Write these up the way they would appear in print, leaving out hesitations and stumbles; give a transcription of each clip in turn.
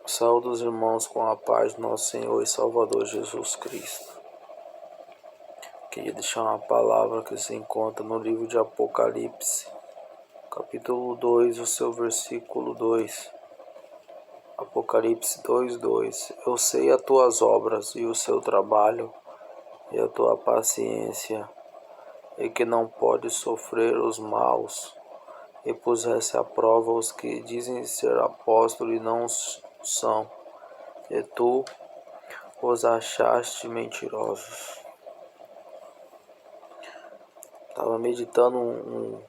Saúde os irmãos com a paz do nosso Senhor e Salvador Jesus Cristo. Queria deixar uma palavra que se encontra no livro de Apocalipse, capítulo 2, o seu versículo 2. Apocalipse 2:2. Eu sei as tuas obras e o seu trabalho e a tua paciência, e que não podes sofrer os maus, e pusesse à prova os que dizem ser apóstolos e não são, e tu os achaste mentirosos. Estava meditando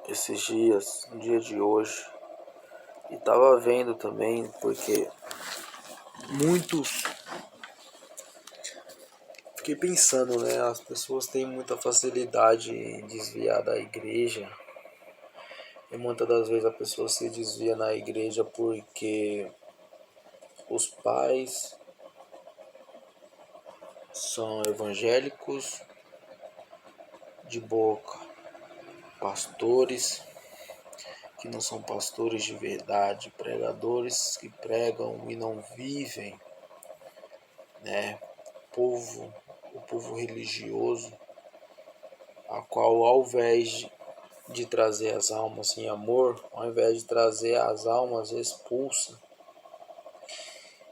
esses dias, no dia de hoje, e estava vendo também, porque muitos, fiquei pensando, né? As pessoas têm muita facilidade em desviar da igreja, e muitas das vezes a pessoa se desvia na igreja porque os pais são evangélicos de boca, pastores que não são pastores de verdade, pregadores que pregam e não vivem, né? O povo religioso, a qual ao invés de trazer as almas em amor, ao invés de trazer as almas, expulsa.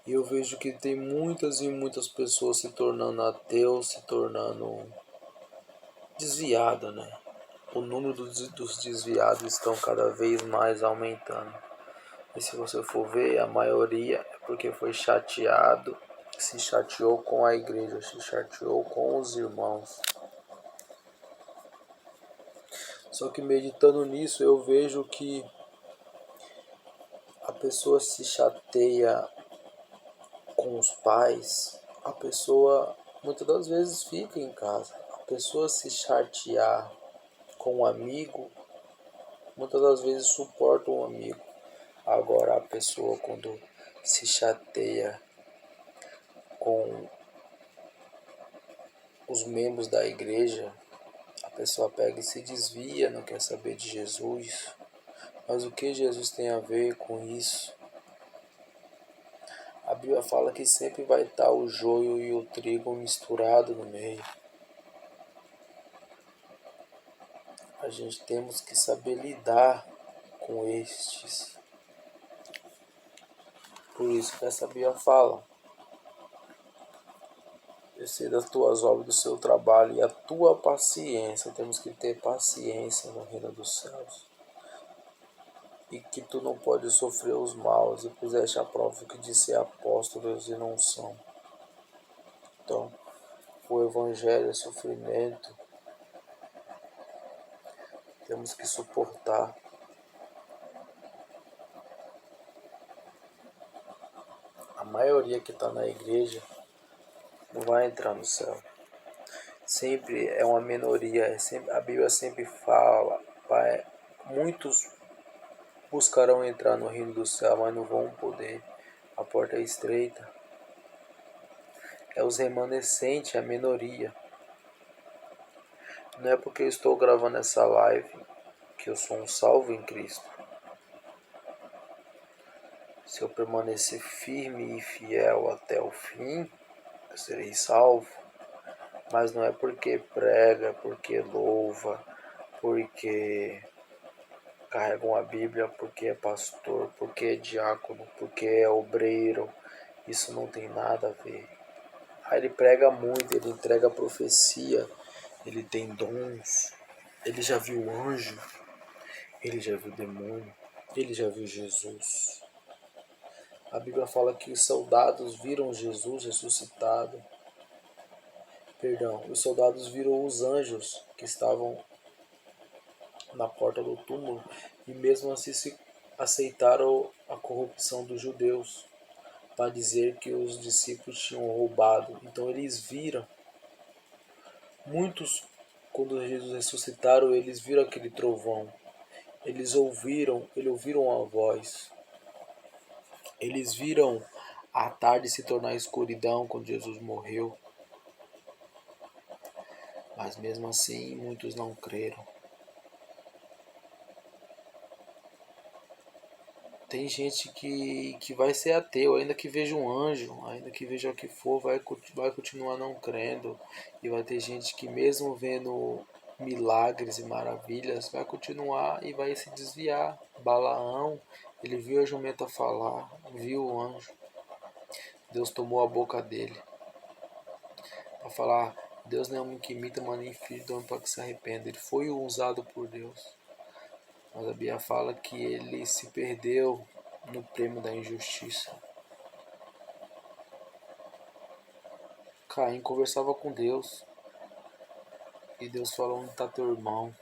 E eu vejo que tem muitas e muitas pessoas se tornando ateus, se tornando desviadas, né? O número dos desviados estão cada vez mais aumentando. E se você for ver, a maioria é porque foi chateado, se chateou com a igreja, se chateou com os irmãos. Só que meditando nisso, eu vejo que a pessoa se chateia com os pais, a pessoa muitas das vezes fica em casa. A pessoa se chatear com um amigo, muitas das vezes suporta um amigo. Agora a pessoa quando se chateia com os membros da igreja, a pessoa pega e se desvia, não quer saber de Jesus. Mas o que Jesus tem a ver com isso? A Bíblia fala que sempre vai estar o joio e o trigo misturado no meio. A gente temos que saber lidar com estes. Por isso que essa Bíblia fala: eu sei das tuas obras, do seu trabalho e a tua paciência. Temos que ter paciência no reino dos céus. E que tu não podes sofrer os maus, e puseste a prova que de ser apóstolos e não são. Então, o evangelho é sofrimento, temos que suportar. A maioria que está na igreja não vai entrar no céu. Sempre é uma minoria, a Bíblia sempre fala, muitos buscarão entrar no reino do céu, mas não vão poder. A porta é estreita. É os remanescentes, a minoria. Não é porque eu estou gravando essa live que eu sou um salvo em Cristo. Se eu permanecer firme e fiel até o fim, eu serei salvo. Mas não é porque prega, porque louva, porque carrega uma Bíblia, porque é pastor, porque é diácono, porque é obreiro. Isso não tem nada a ver. Aí ele prega muito, ele entrega profecia, ele tem dons, ele já viu anjo, ele já viu demônio, ele já viu Jesus. A Bíblia fala que os soldados viram Jesus ressuscitado. Os soldados viram os anjos que estavam na porta do túmulo e mesmo assim aceitaram a corrupção dos judeus para dizer que os discípulos tinham roubado. Então eles viram. Muitos, quando Jesus ressuscitaram, eles viram aquele trovão. Eles ouviram a voz. Eles viram a tarde se tornar escuridão quando Jesus morreu. Mas mesmo assim, muitos não creram. Tem gente que vai ser ateu, ainda que veja um anjo, ainda que veja o que for, vai continuar não crendo. E vai ter gente que mesmo vendo milagres e maravilhas, vai continuar e vai se desviar. Balaão, ele viu a jumenta falar, viu o anjo. Deus tomou a boca dele para falar, Deus não é homem que imita, mas nem filho do homem para que se arrependa. Ele foi usado por Deus. Mas a Bíblia fala que ele se perdeu no prêmio da injustiça. Caim conversava com Deus e Deus falou, onde está teu irmão?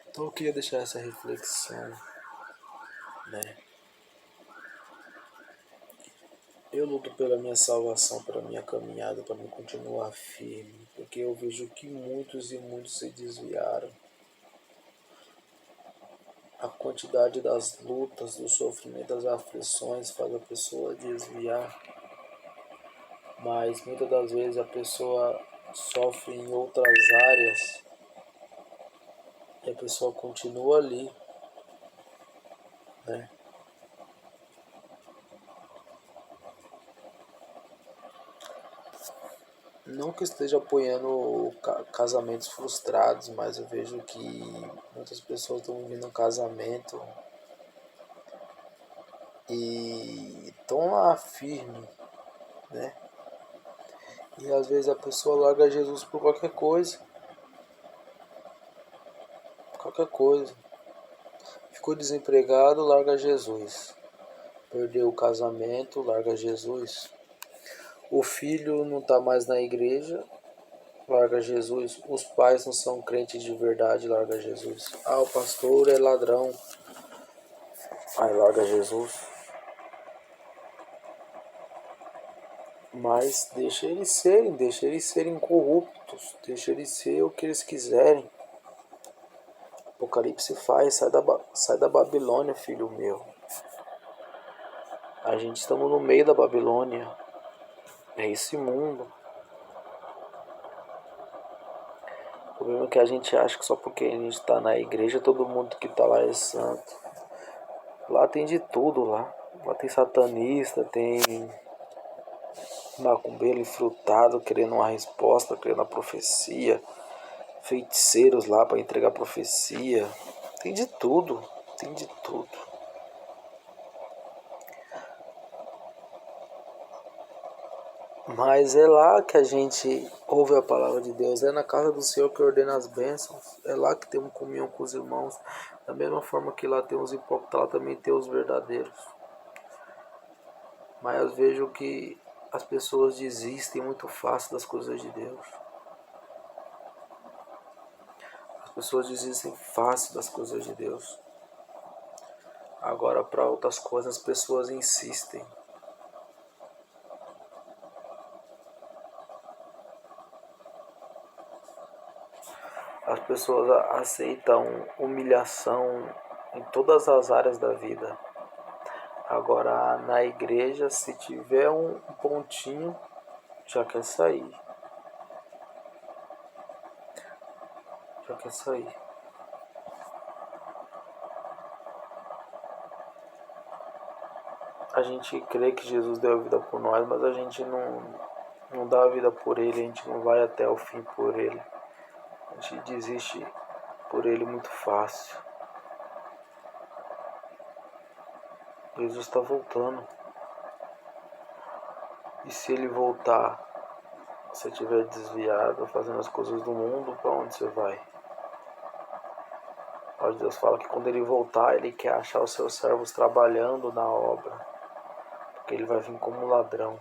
Então eu queria deixar essa reflexão, né? Eu luto pela minha salvação, pela minha caminhada, para me continuar firme, porque eu vejo que muitos e muitos se desviaram. A quantidade das lutas, do sofrimento, das aflições faz a pessoa desviar, mas muitas das vezes a pessoa sofre em outras áreas e a pessoa continua ali, né? Não que eu esteja apoiando casamentos frustrados, mas eu vejo que muitas pessoas estão vivendo um casamento e estão lá firme, né? E às vezes a pessoa larga Jesus por qualquer coisa, qualquer coisa. Ficou desempregado, larga Jesus. Perdeu o casamento, larga Jesus. O filho não está mais na igreja, larga Jesus. Os pais não são crentes de verdade, larga Jesus. Ah, o pastor é ladrão, aí larga Jesus. Mas deixa eles serem corruptos, deixa eles ser o que eles quiserem. Apocalipse faz, sai da Babilônia, filho meu. A gente estamos no meio da Babilônia, é esse mundo. O problema é que a gente acha que só porque a gente está na igreja, todo mundo que está lá é santo. Lá tem de tudo lá. Lá tem satanista, tem macumbeiro enfrutado querendo uma resposta, querendo a profecia. Feiticeiros lá para entregar profecia. Tem de tudo, tem de tudo. Mas é lá que a gente ouve a palavra de Deus, é na casa do Senhor que ordena as bênçãos, é lá que temos comunhão com os irmãos. Da mesma forma que lá tem os hipócritas, lá também tem os verdadeiros. Mas eu vejo que as pessoas desistem muito fácil das coisas de Deus. As pessoas desistem fácil das coisas de Deus. Agora, para outras coisas, as pessoas insistem. As pessoas aceitam humilhação em todas as áreas da vida. Agora, na igreja, se tiver um pontinho, já quer sair. Já quer sair. A gente crê que Jesus deu a vida por nós, mas a gente não dá a vida por ele, a gente não vai até o fim por ele. A gente desiste por ele muito fácil. Jesus está voltando. E se ele voltar, se estiver desviado, fazendo as coisas do mundo, para onde você vai? Mas Deus fala que quando ele voltar, ele quer achar os seus servos trabalhando na obra, porque ele vai vir como ladrão.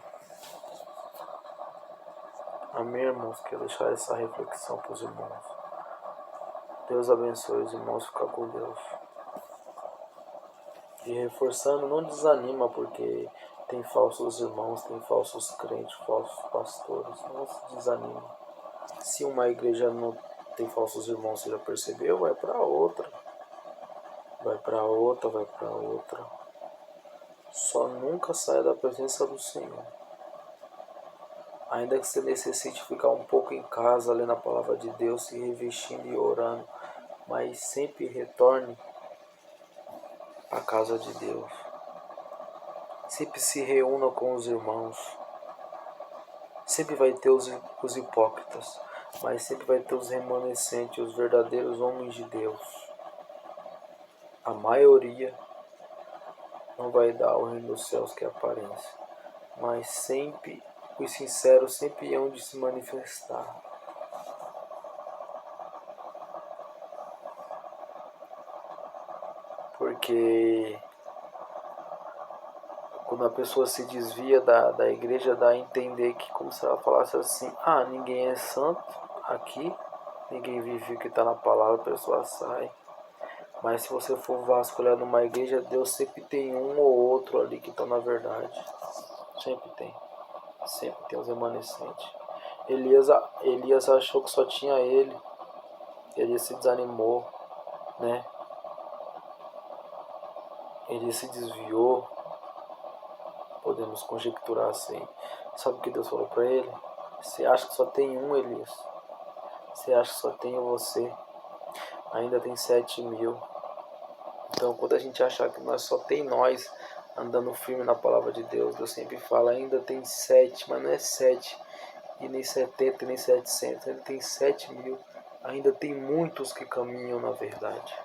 Amém, irmãos? Quero deixar essa reflexão para os irmãos. Deus abençoe os irmãos, ficar com Deus. E reforçando, não desanima, porque tem falsos irmãos, tem falsos crentes, falsos pastores. Não se desanima. Se uma igreja não tem falsos irmãos, você já percebeu? Vai para outra. Vai para outra, vai para outra. Só nunca saia da presença do Senhor. Ainda que você necessite ficar um pouco em casa, lendo a palavra de Deus, se revestindo e orando, mas sempre retorne a casa de Deus. Sempre se reúna com os irmãos. Sempre vai ter os hipócritas, mas sempre vai ter os remanescentes, os verdadeiros homens de Deus. A maioria não vai dar o reino dos céus que é aparência, mas sempre os sinceros sempre hão de se manifestar. Porque quando a pessoa se desvia da igreja, dá a entender que, como se ela falasse assim: ah, ninguém é santo aqui, ninguém vive o que está na palavra, a pessoa sai. Mas se você for vasculhar numa igreja, Deus sempre tem um ou outro ali que está na verdade. Sempre tem. Sempre tem os remanescentes. Elias achou que só tinha ele. Elias se desanimou, né? Elias se desviou. Podemos conjecturar assim. Sabe o que Deus falou para ele? Você acha que só tem um, Elias? Você acha que só tem você? Ainda tem 7.000. Então, quando a gente achar que nós só tem nós andando firme na palavra de Deus, Deus sempre fala: ainda tem 7, mas não é 7, e nem 70, nem 700, ainda tem 7.000. Ainda tem muitos que caminham na verdade.